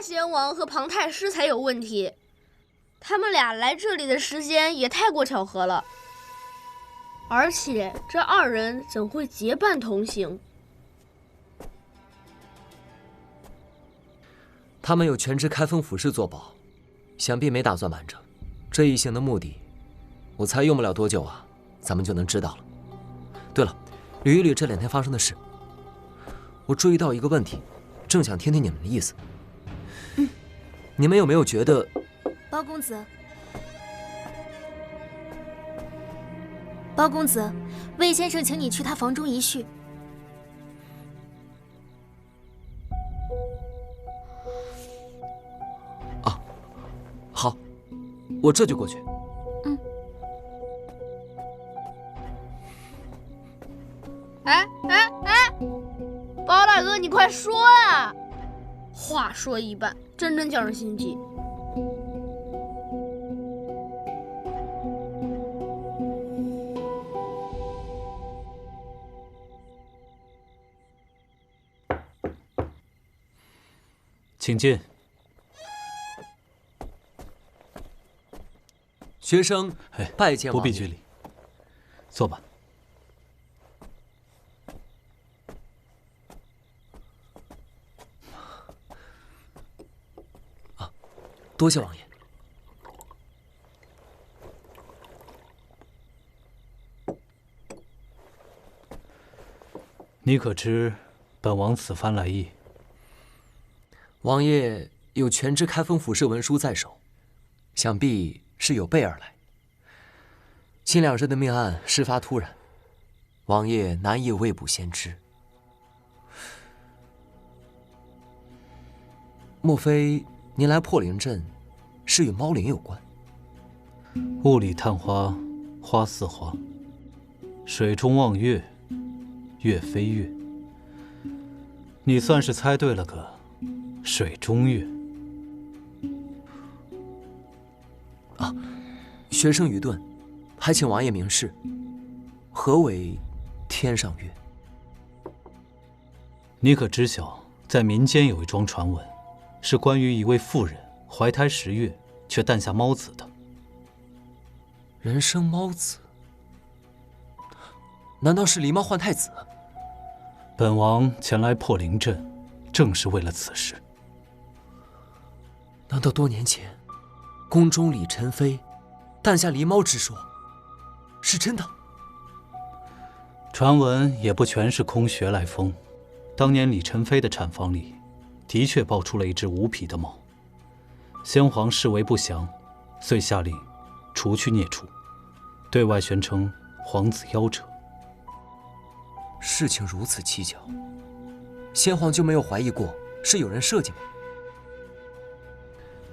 八贤王和庞太师才有问题，他们俩来这里的时间也太过巧合了。而且这2人怎会结伴同行？他们有全职开封府事作保，想必没打算瞒着。这一行的目的，我猜用不了多久啊，咱们就能知道了。对了，捋一捋这2天发生的事。我注意到一个问题，正想听听你们的意思。你们有没有觉得，包公子，包公子，魏先生请你去他房中一叙。啊，好，我这就过去。包大哥，你快说呀！话说一半，真叫人心急。请进。学生拜见王爷。不必拘礼，坐吧。多谢王爷。你可知本王此番来意？王爷有全知开封府事文书在手，想必是有备而来。亲2人的命案事发突然，王爷难以未卜先知。莫非您来破灵镇是与猫灵有关？雾里探花，花似花；水中望月，月非月。你算是猜对了个水中月。啊，学生愚钝，还请王爷明示，何为天上月？你可知晓，在民间有一桩传闻，是关于一位妇人怀胎10月，却诞下猫子的。人生猫子？难道是狸猫换太子？本王前来破灵镇，正是为了此事。难道多年前，宫中李宸妃诞下狸猫之说是真的？传闻也不全是空穴来风。当年李宸妃的产房里，的确抱出了一只无皮的猫。先皇视为不祥，遂下令除去孽畜，对外宣称皇子夭折。事情如此蹊跷，先皇就没有怀疑过是有人设计吗？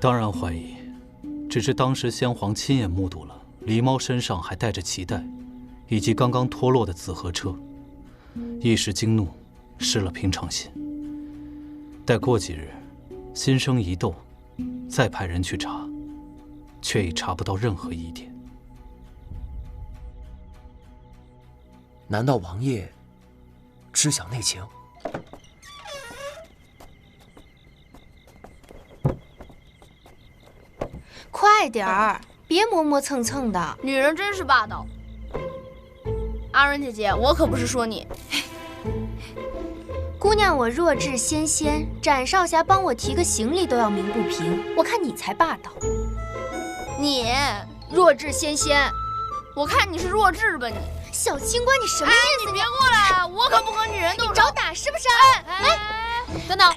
当然怀疑，只是当时先皇亲眼目睹了狸猫身上还带着脐带，以及刚刚脱落的紫河车，一时惊怒，失了平常心。待过几日，心生疑窦，再派人去查，却已查不到任何疑点。难道王爷知晓内情？快点儿，别磨磨蹭蹭的。女人真是霸道。阿仁姐姐，我可不是说你。姑娘，我弱智纤纤，展少侠帮我提个行李都要鸣不平，我看你才霸道。你弱智纤纤，我看你是弱智吧你。小青瓜，你什么意思？你别过来，我可不和女人动手。你找打是不是？等等。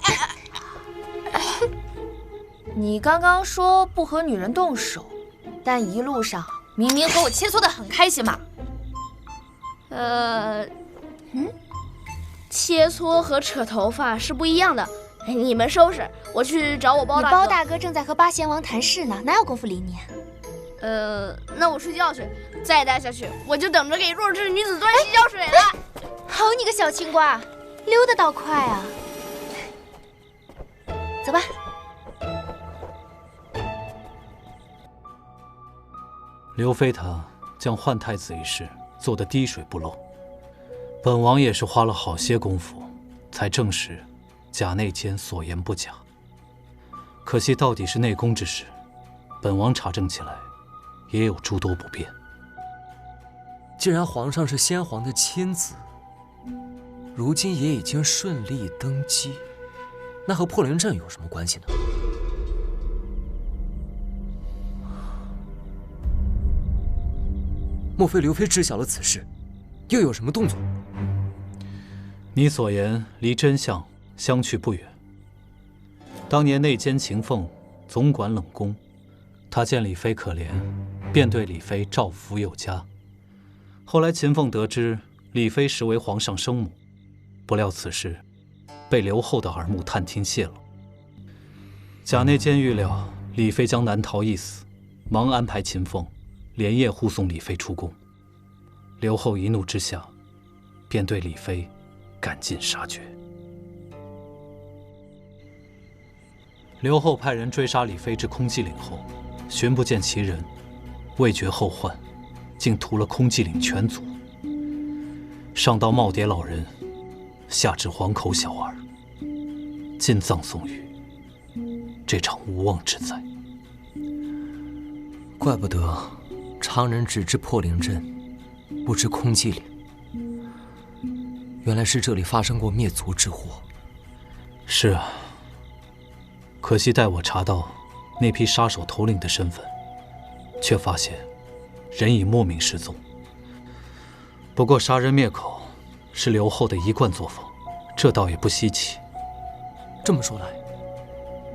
你刚刚说不和女人动手，但一路上明明和我切磋得很开心嘛。切磋和扯头发是不一样的。你们收拾，我去找我包大哥。你包大哥正在和八贤王谈事呢，哪有功夫理你？那我睡觉去。再待下去，我就等着给弱智女子端洗脚水了。好你个小青瓜，溜得倒快啊！走吧。刘飞他将换太子一事做得滴水不漏，本王也是花了好些功夫，才证实贾内监所言不假。可惜到底是内宫之事，本王查证起来也有诸多不便。既然皇上是先皇的亲子，如今也已经顺利登基，那和破灵阵有什么关系呢？莫非刘妃知晓了此事，又有什么动作？你所言离真相相去不远。当年内奸秦凤总管冷宫，他见李妃可怜，便对李妃照拂有加。后来秦凤得知李妃实为皇上生母，不料此事被刘后的耳目探听泄露。贾内监预料李妃将难逃一死，忙安排秦凤连夜护送李妃出宫。刘后一怒之下，便对李妃赶尽杀绝。刘后派人追杀李妃至空寂岭后，寻不见其人，未觉后患，竟屠了空寂岭全族，上到耄耋老人，下至黄口小儿，尽葬送于这场无妄之灾。怪不得常人只知破灵阵，不知空寂岭。原来是这里发生过灭族之祸。是啊，可惜待我查到那批杀手头领的身份，却发现人已莫名失踪。不过杀人灭口是刘后的一贯作风，这倒也不稀奇。这么说来，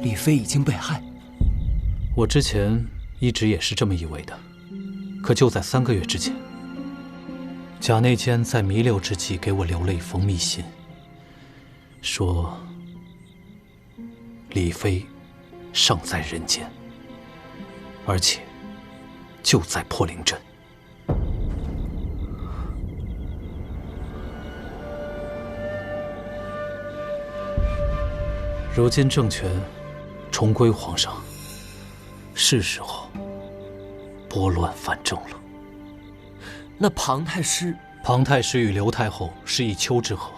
李妃已经被害。我之前一直也是这么以为的，可就在3个月之前，贾内监在弥留之际给我留了一封密信，说李妃尚在人间，而且就在破灵阵。如今政权重归皇上，是时候拨乱反正了。那庞太师与刘太后是一丘之貉，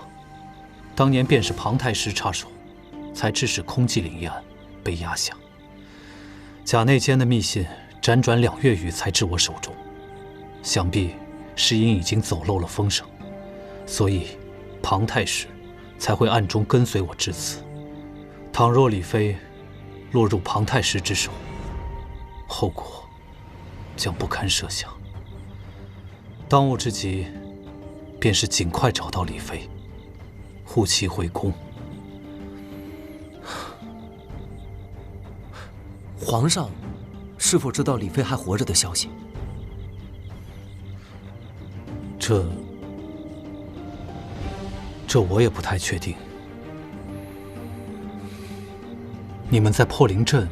当年便是庞太师插手，才致使空寂岭一案被压下。贾内监的密信辗转2月余才至我手中，想必是因已经走漏了风声，所以庞太师才会暗中跟随我至此。倘若李妃落入庞太师之手，后果将不堪设想。当务之急，便是尽快找到李妃，护其回宫。皇上是否知道李妃还活着的消息？这我也不太确定。你们在破灵阵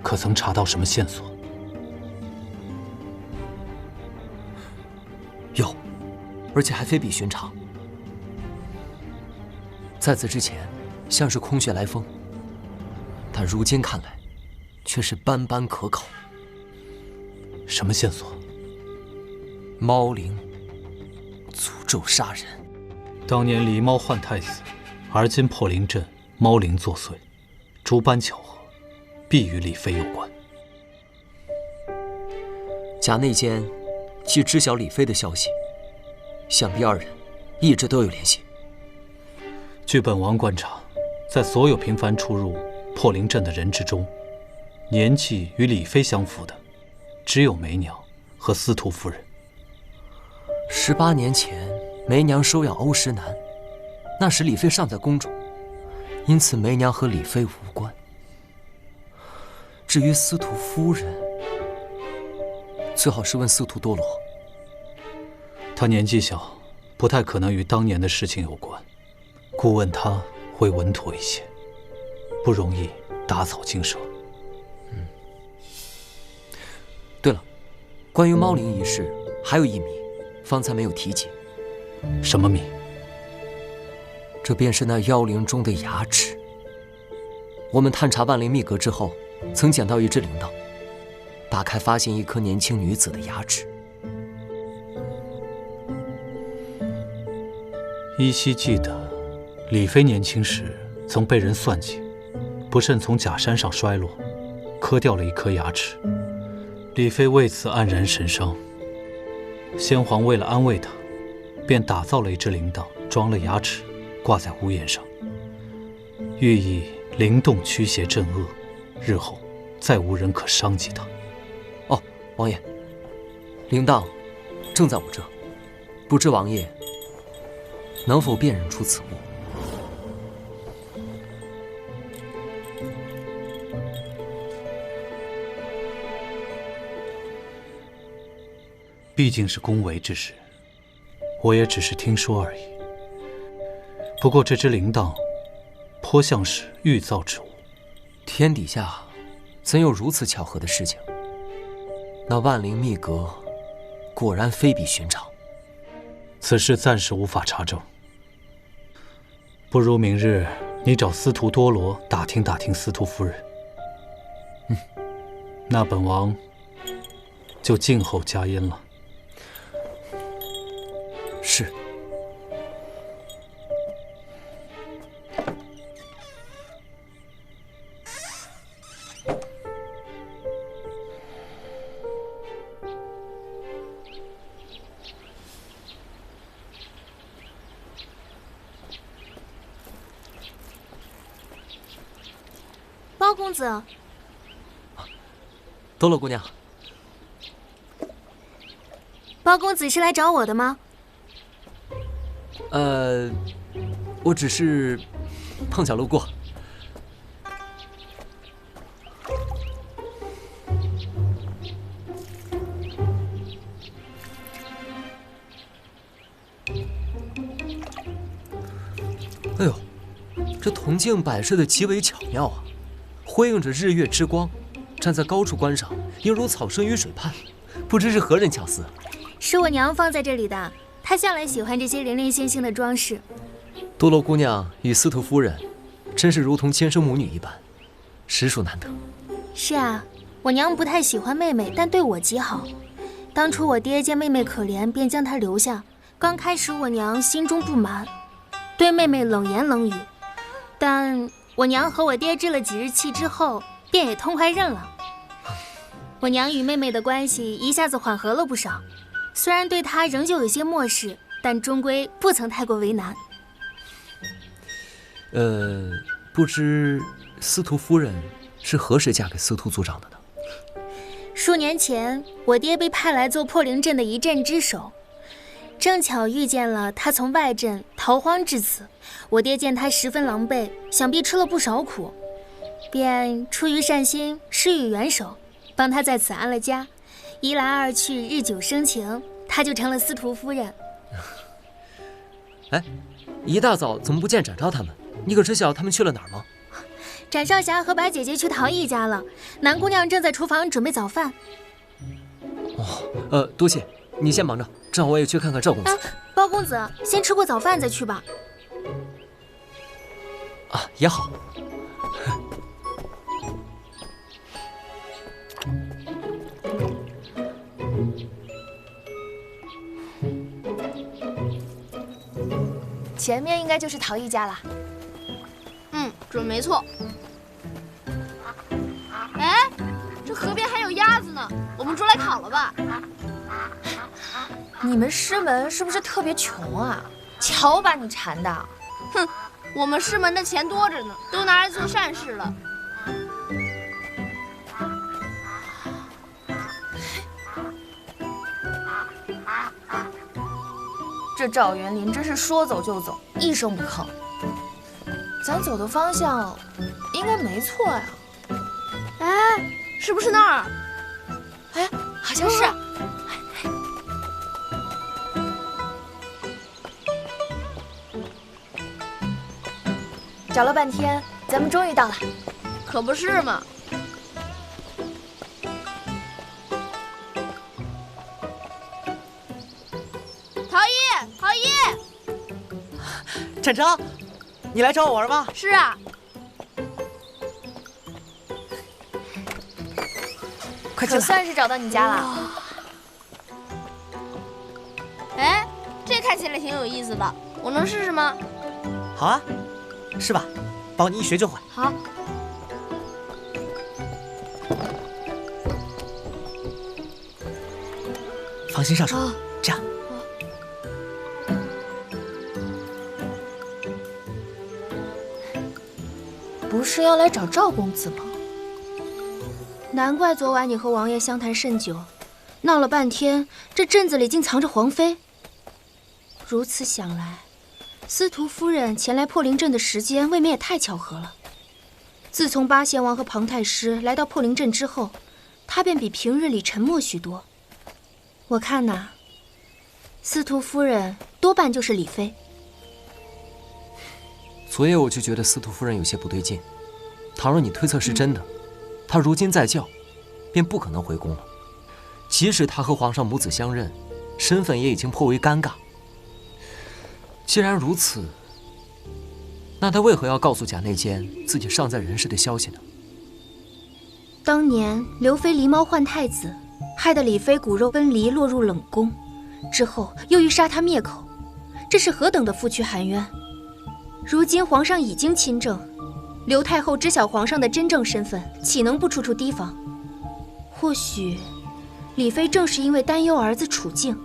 可曾查到什么线索？有，而且还非比寻常。在此之前，像是空穴来风，但如今看来，却是斑斑可考。什么线索？猫灵诅咒杀人。当年狸猫换太子，而今破灵阵猫灵作祟，诸般巧合，必与李妃有关。贾内监既知晓李妃的消息，想必2人一直都有联系。据本王观察，在所有频繁出入破灵阵的人之中，年纪与李妃相符的，只有梅娘和司徒夫人。18年前，梅娘收养欧石南，那时李妃尚在宫中，因此梅娘和李妃无关。至于司徒夫人，最好是问司徒多罗。她年纪小，不太可能与当年的事情有关，故问她会稳妥一些，不容易打草惊蛇。对了，关于猫灵一事，还有一谜，方才没有提及。什么谜？这便是那妖灵中的牙齿。我们探查万灵秘阁之后，曾捡到一只铃铛，打开发现一颗年轻女子的牙齿。依稀记得，李妃年轻时曾被人算计，不慎从假山上摔落，磕掉了一颗牙齿。李妃为此黯然神伤。先皇为了安慰她，便打造了一只铃铛，装了牙齿，挂在屋檐上，寓意灵动驱邪镇恶，日后再无人可伤及她。哦，王爷，铃铛正在我这，不知王爷能否辨认出此物？毕竟是宫闱之事，我也只是听说而已。不过这只铃铛，颇像是玉造之物。天底下怎有如此巧合的事情？那万灵秘阁果然非比寻常。此事暂时无法查证，不如明日你找司徒多罗打听打听司徒夫人。那本王就静候佳音了。是。包公子，多罗姑娘，包公子是来找我的吗？我只是碰巧路过。哎呦，这铜镜摆设的极为巧妙啊，辉映着日月之光，站在高处观赏，犹如草生于水畔，不知是何人巧思。是我娘放在这里的，她向来喜欢这些零零星星的装饰。多罗姑娘与司徒夫人，真是如同亲生母女一般，实属难得。是啊，我娘不太喜欢妹妹，但对我极好。当初我爹见妹妹可怜，便将她留下。刚开始我娘心中不满，对妹妹冷言冷语，但我娘和我爹置了几日气之后，便也痛快认了。我娘与妹妹的关系一下子缓和了不少，虽然对她仍旧有些漠视，但终归不曾太过为难。不知司徒夫人是何时嫁给司徒族长的呢？数年前，我爹被派来做破灵阵的一阵之首，正巧遇见了他从外镇逃荒至此。我爹见他十分狼狈，想必吃了不少苦，便出于善心施予援手，帮他在此安了家。一来二去，日久生情，他就成了司徒夫人。哎，一大早怎么不见展昭他们？你可知晓他们去了哪儿吗？展少侠和白姐姐去陶艺家了，南姑娘正在厨房准备早饭。哦，多谢，你先忙着，正好我也去看看赵公子。包公子，先吃过早饭再去吧。啊，也好。前面应该就是陶艺家了。准没错。哎，这河边还有鸭子呢，我们捉来烤了吧。你们师门是不是特别穷啊？瞧把你馋的！哼，我们师门的钱多着呢，都拿来做善事了。这赵元林真是说走就走，一声不吭。咱走的方向应该没错呀。哎，是不是那儿？哎，好像是。找了半天，咱们终于到了。可不是嘛。陶艺，展昭，你来找我玩吗？是啊。快进来。可算是找到你家了。哎，这看起来挺有意思的，我能试试吗？好啊，是吧？帮你一学就会。好。放心上手。这样。不是要来找赵公子吗？难怪昨晚你和王爷相谈甚久，闹了半天，这镇子里竟藏着皇妃。如此想来，司徒夫人前来破灵镇的时间未免也太巧合了。自从八贤王和庞太师来到破灵镇之后，她便比平日里沉默许多。我看呐，司徒夫人多半就是李妃。昨夜我就觉得司徒夫人有些不对劲。倘若你推测是真的，她如今在教，便不可能回宫了。即使她和皇上母子相认，身份也已经颇为尴尬。既然如此，那她为何要告诉贾内监自己尚在人世的消息呢？当年刘妃狸猫换太子，害得李妃骨肉分离，落入冷宫，之后又欲杀她灭口，这是何等的负屈含冤！如今皇上已经亲政，刘太后知晓皇上的真正身份，岂能不处处提防？或许李妃正是因为担忧儿子处境，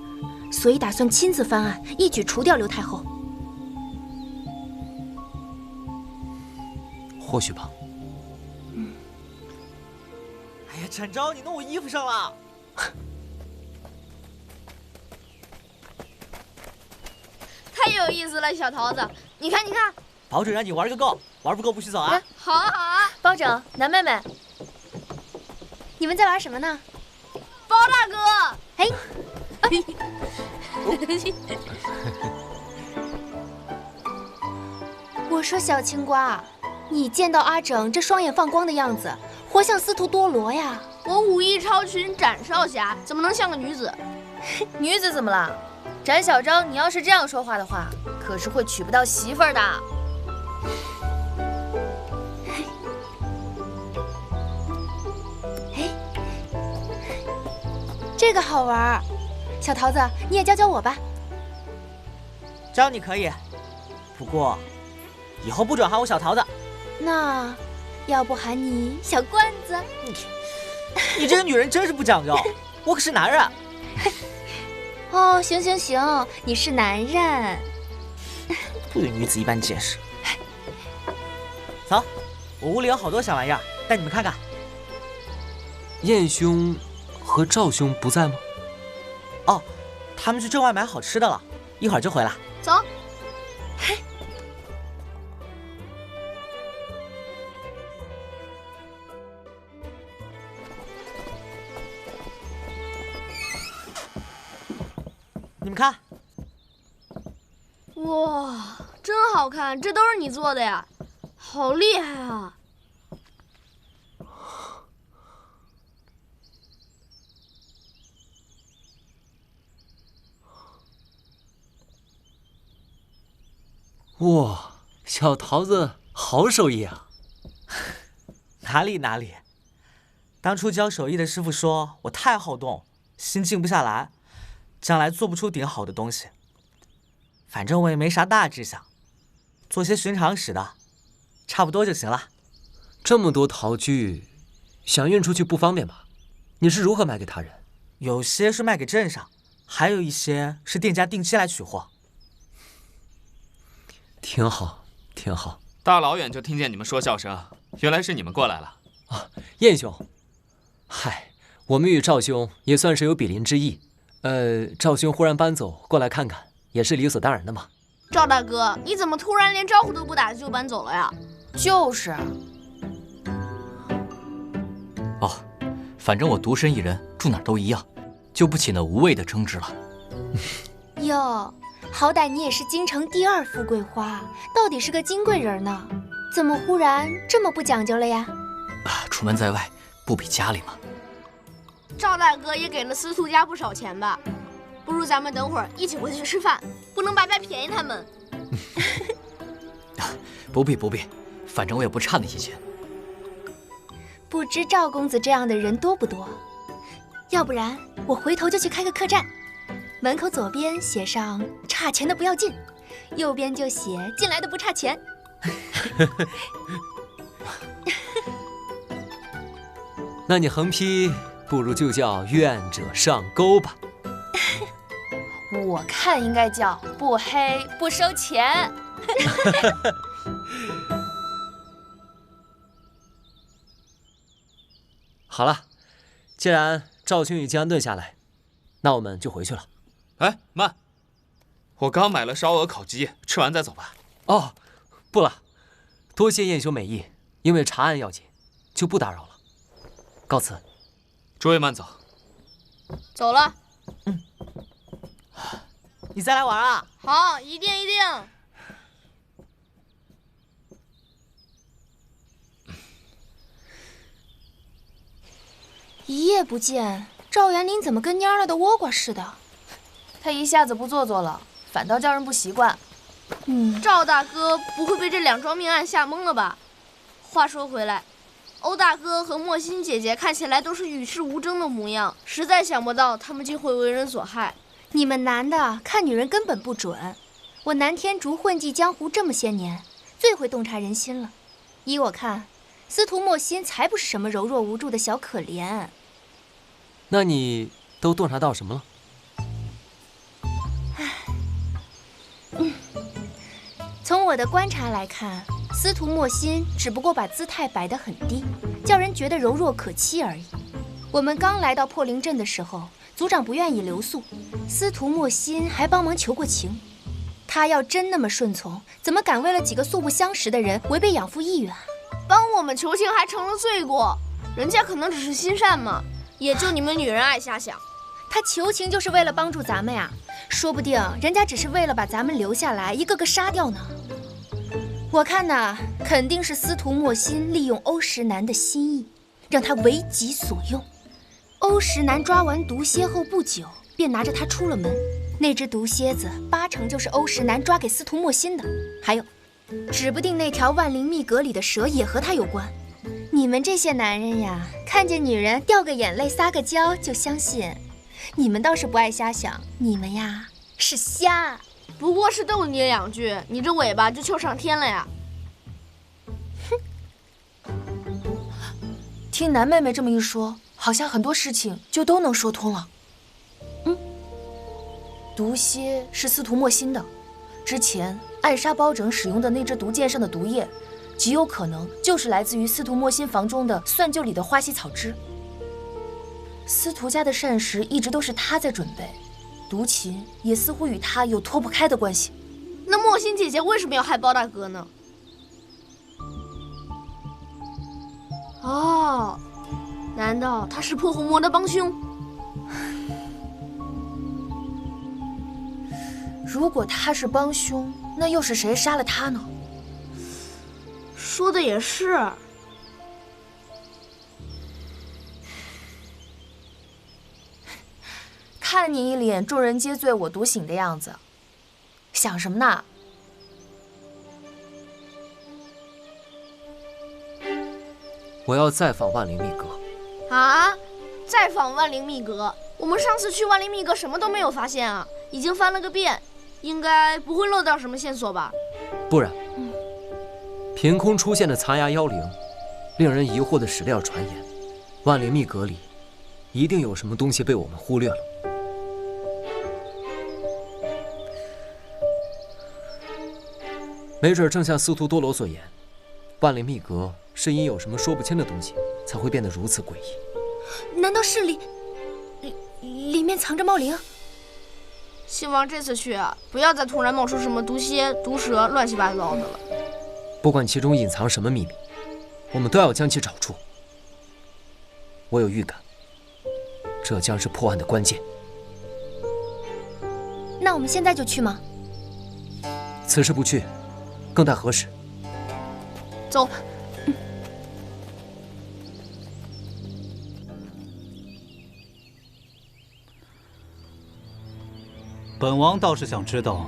所以打算亲自翻案，一举除掉刘太后。或许吧。哎呀，展昭，你弄我衣服上了！太有意思了，小桃子，你看，你看。保准让你玩个够，玩不够不许走啊！好啊，好啊。包拯、南妹妹，你们在玩什么呢？包大哥，哎，我说小青瓜，你见到阿整这双眼放光的样子，活像司徒多罗呀！我武艺超群，展少侠，怎么能像个女子？女子怎么了？展小昭，你要是这样说话的话，可是会娶不到媳妇儿的。这个好玩，小桃子，你也教教我吧。教你可以，不过以后不准喊我小桃子。那要不喊你小罐子？你这个女人真是不讲究，我可是男人。哦，行行行，你是男人，不与女子一般见识。走，我屋里有好多小玩意儿，带你们看看。燕兄和赵兄不在吗？哦，他们去镇外买好吃的了，一会儿就回来。走。你们看，哇，真好看，这都是你做的呀，好厉害啊！哇，小桃子好手艺啊！哪里哪里，当初教手艺的师傅说我太好动，心静不下来，将来做不出顶好的东西。反正我也没啥大志向，做些寻常使的，差不多就行了。这么多陶具，想运出去不方便吧？你是如何卖给他人？有些是卖给镇上，还有一些是店家定期来取货。挺好，挺好。大老远就听见你们说笑声，原来是你们过来了。啊，燕兄，嗨，我们与赵兄也算是有比邻之意。赵兄忽然搬走过来看看，也是理所当然的嘛。赵大哥，你怎么突然连招呼都不打就搬走了呀？就是。哦，反正我独身一人，住哪儿都一样，就不起那无谓的争执了。哟，好歹你也是京城第2富贵花，到底是个金贵人呢，怎么忽然这么不讲究了呀？啊，出门在外不比家里吗？赵大哥也给了司徒家不少钱吧？不如咱们等会儿一起回去吃饭，不能白白便宜他们。不必不必，反正我也不差那些钱。不知赵公子这样的人多不多？要不然我回头就去开个客栈，门口左边写上差钱的不要进，右边就写进来的不差钱。那你横批不如就叫愿者上钩吧。我看应该叫不黑不收钱。好了，既然赵兄已经安顿下来，那我们就回去了。哎，慢！我刚买了烧鹅烤鸡，吃完再走吧。哦，不了，多谢燕兄美意，因为查案要紧，就不打扰了。告辞。诸位慢走。走了。你再来玩啊？好，一定一定。一夜不见，赵元林怎么跟蔫了的倭瓜似的？他一下子不做作了，反倒叫人不习惯。赵大哥不会被这2桩命案吓懵了吧？话说回来，欧大哥和莫欣姐姐看起来都是与世无争的模样，实在想不到他们竟会为人所害。你们男的看女人根本不准。我南天竺混迹江湖这么些年，最会洞察人心了。依我看，司徒莫欣才不是什么柔弱无助的小可怜。那你都洞察到什么了？从我的观察来看，司徒莫欣只不过把姿态摆得很低，叫人觉得柔弱可欺而已。我们刚来到破灵镇的时候，族长不愿意留宿，司徒莫欣还帮忙求过情。他要真那么顺从，怎么敢为了几个素不相识的人违背养父意愿？帮我们求情还成了罪过，人家可能只是心善嘛，也就你们女人爱瞎想。他求情就是为了帮助咱们呀，说不定人家只是为了把咱们留下来，一个个杀掉呢。我看呐，肯定是司徒莫欣利用欧石南的心意，让他为己所用。欧石南抓完毒蝎后不久，便拿着他出了门。那只毒蝎子8成就是欧石南抓给司徒莫欣的，还有，指不定那条万灵密阁里的蛇也和他有关。你们这些男人呀，看见女人掉个眼泪撒个娇就相信，你们倒是不爱瞎想，你们呀是瞎。不过是逗你2句，你这尾巴就翘上天了呀！听南妹妹这么一说，好像很多事情就都能说通了。毒蝎是司徒莫欣的，之前艾莎包拯使用的那支毒箭上的毒液，极有可能就是来自于司徒莫欣房中的蒜臼里的花溪草汁。司徒家的膳食一直都是他在准备，毒禽也似乎与他有脱不开的关系。那莫欣姐姐为什么要害包大哥呢？哦，难道他是破红魔的帮凶？如果他是帮凶，那又是谁杀了他呢？说的也是。看你一脸众人皆醉我独醒的样子，想什么呢？我要再访万灵密阁。啊！再访万灵密阁？我们上次去万灵密阁什么都没有发现啊，已经翻了个遍，应该不会漏掉什么线索吧？不然，凭空出现的残崖妖灵，令人疑惑的史料传言，万灵密阁里一定有什么东西被我们忽略了。没准正像司徒多罗所言，万灵密阁是因有什么说不清的东西，才会变得如此诡异。难道是里面藏着茂灵？希望这次去啊，不要再突然冒出什么毒蝎、毒蛇，乱七八糟的了。不管其中隐藏什么秘密，我们都要将其找出。我有预感，这将是破案的关键。那我们现在就去吗？此时不去，更待何时？走。本王倒是想知道，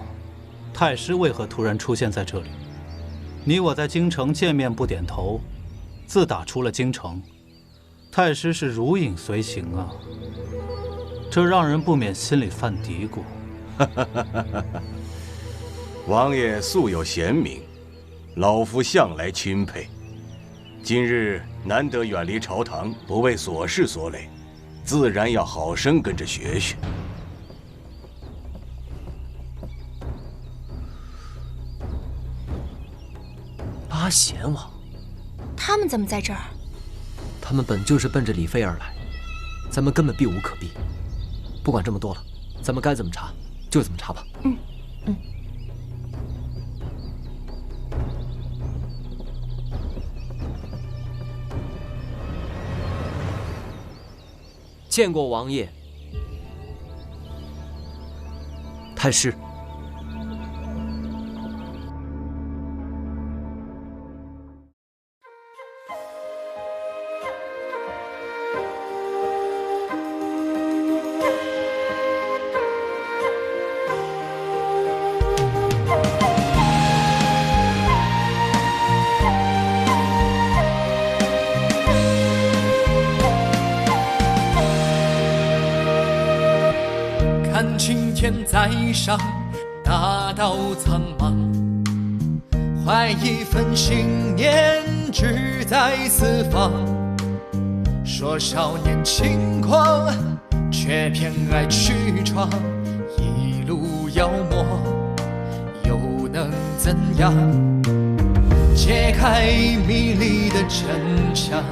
太师为何突然出现在这里？你我在京城见面不点头，自打出了京城，太师是如影随形啊，这让人不免心里犯嘀咕。王爷素有贤名，老夫向来钦佩。今日难得远离朝堂，不为琐事所累，自然要好生跟着学学。八贤王，他们怎么在这儿？他们本就是奔着李妃而来，咱们根本避无可避。不管这么多了，咱们该怎么查就怎么查吧。见过王爷。太师。看青天在上，大道苍茫，怀一份信念，志在四方。说少年轻狂，却偏爱去闯，一路妖魔，又能怎样？揭开迷离的真相，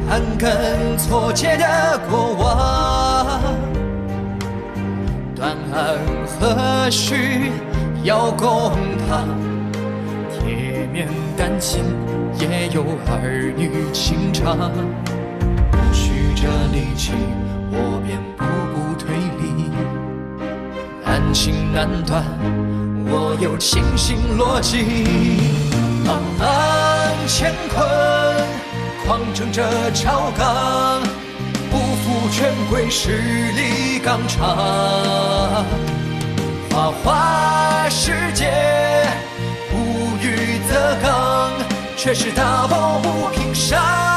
盘根错节的过往，断案何须要公堂？铁面丹心也有儿女情长，蓄着力气，我便步步推理，难情难断，我有清醒逻辑。茫茫乾坤，狂争着朝纲，不负权贵势力纲常。花花世界，无欲则刚，却是大抱不平伤。